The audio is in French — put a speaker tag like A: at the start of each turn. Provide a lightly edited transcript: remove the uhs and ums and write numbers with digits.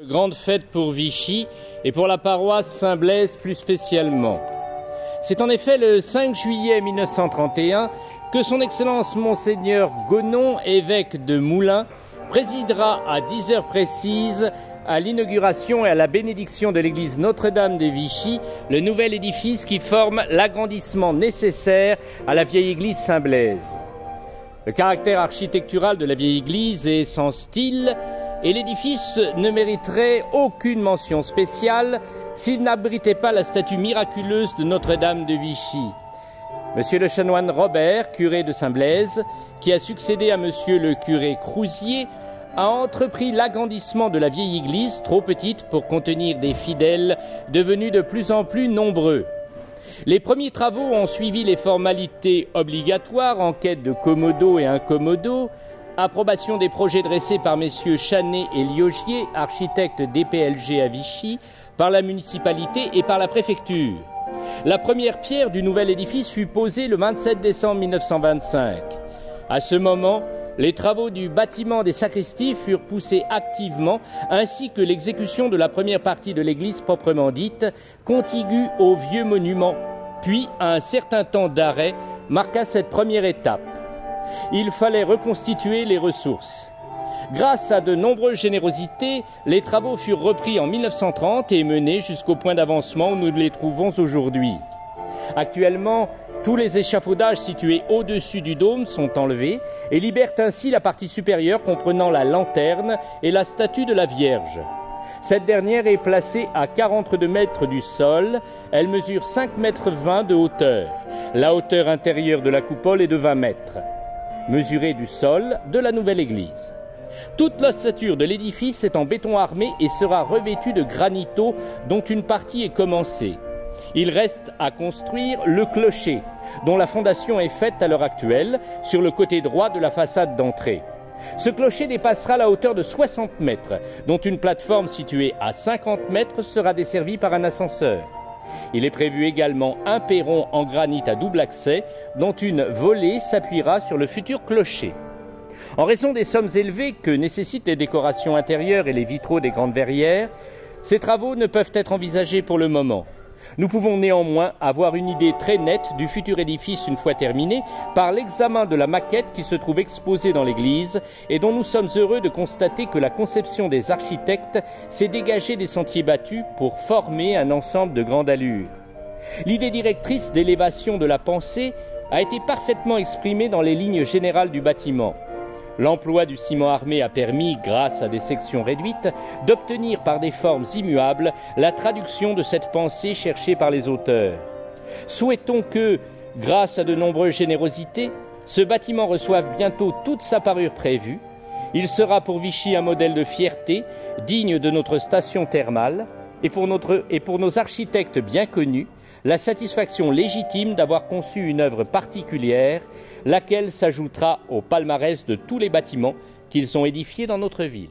A: Grande fête pour Vichy et pour la paroisse Saint-Blaise plus spécialement. C'est en effet le 5 juillet 1931 que son Excellence Monseigneur Gonon, évêque de Moulins, présidera à 10 heures précises à l'inauguration et à la bénédiction de l'église Notre-Dame de Vichy, le nouvel édifice qui forme l'agrandissement nécessaire à la vieille église Saint-Blaise. Le caractère architectural de la vieille église est sans style, et l'édifice ne mériterait aucune mention spéciale s'il n'abritait pas la statue miraculeuse de Notre-Dame de Vichy. Monsieur le chanoine Robert, curé de Saint-Blaise, qui a succédé à monsieur le curé Crouzier, a entrepris l'agrandissement de la vieille église, trop petite pour contenir des fidèles devenus de plus en plus nombreux. Les premiers travaux ont suivi les formalités obligatoires en quête de commodo et incommodo, approbation des projets dressés par messieurs Chanet et Liogier, architectes DPLG à Vichy, par la municipalité et par la préfecture. La première pierre du nouvel édifice fut posée le 27 décembre 1925. À ce moment, les travaux du bâtiment des sacristies furent poussés activement, ainsi que l'exécution de la première partie de l'église proprement dite, contiguë au vieux monument. Puis, un certain temps d'arrêt marqua cette première étape. Il fallait reconstituer les ressources. Grâce à de nombreuses générosités, les travaux furent repris en 1930 et menés jusqu'au point d'avancement où nous les trouvons aujourd'hui. Actuellement, tous les échafaudages situés au-dessus du dôme sont enlevés et libèrent ainsi la partie supérieure comprenant la lanterne et la statue de la Vierge. Cette dernière est placée à 42 mètres du sol. Elle mesure 5,20 mètres de hauteur. La hauteur intérieure de la coupole est de 20 mètres. Mesurée du sol de la nouvelle église. Toute l'ossature de l'édifice est en béton armé et sera revêtue de granito dont une partie est commencée. Il reste à construire le clocher, dont la fondation est faite à l'heure actuelle sur le côté droit de la façade d'entrée. Ce clocher dépassera la hauteur de 60 mètres, dont une plateforme située à 50 mètres sera desservie par un ascenseur. Il est prévu également un perron en granit à double accès, dont une volée s'appuiera sur le futur clocher. En raison des sommes élevées que nécessitent les décorations intérieures et les vitraux des grandes verrières, ces travaux ne peuvent être envisagés pour le moment. Nous pouvons néanmoins avoir une idée très nette du futur édifice une fois terminé par l'examen de la maquette qui se trouve exposée dans l'église et dont nous sommes heureux de constater que la conception des architectes s'est dégagée des sentiers battus pour former un ensemble de grande allure. L'idée directrice d'élévation de la pensée a été parfaitement exprimée dans les lignes générales du bâtiment. L'emploi du ciment armé a permis, grâce à des sections réduites, d'obtenir par des formes immuables la traduction de cette pensée cherchée par les auteurs. Souhaitons que, grâce à de nombreuses générosités, ce bâtiment reçoive bientôt toute sa parure prévue. Il sera pour Vichy un modèle de fierté, digne de notre station thermale, et pour nos architectes bien connus, la satisfaction légitime d'avoir conçu une œuvre particulière, laquelle s'ajoutera au palmarès de tous les bâtiments qu'ils ont édifiés dans notre ville.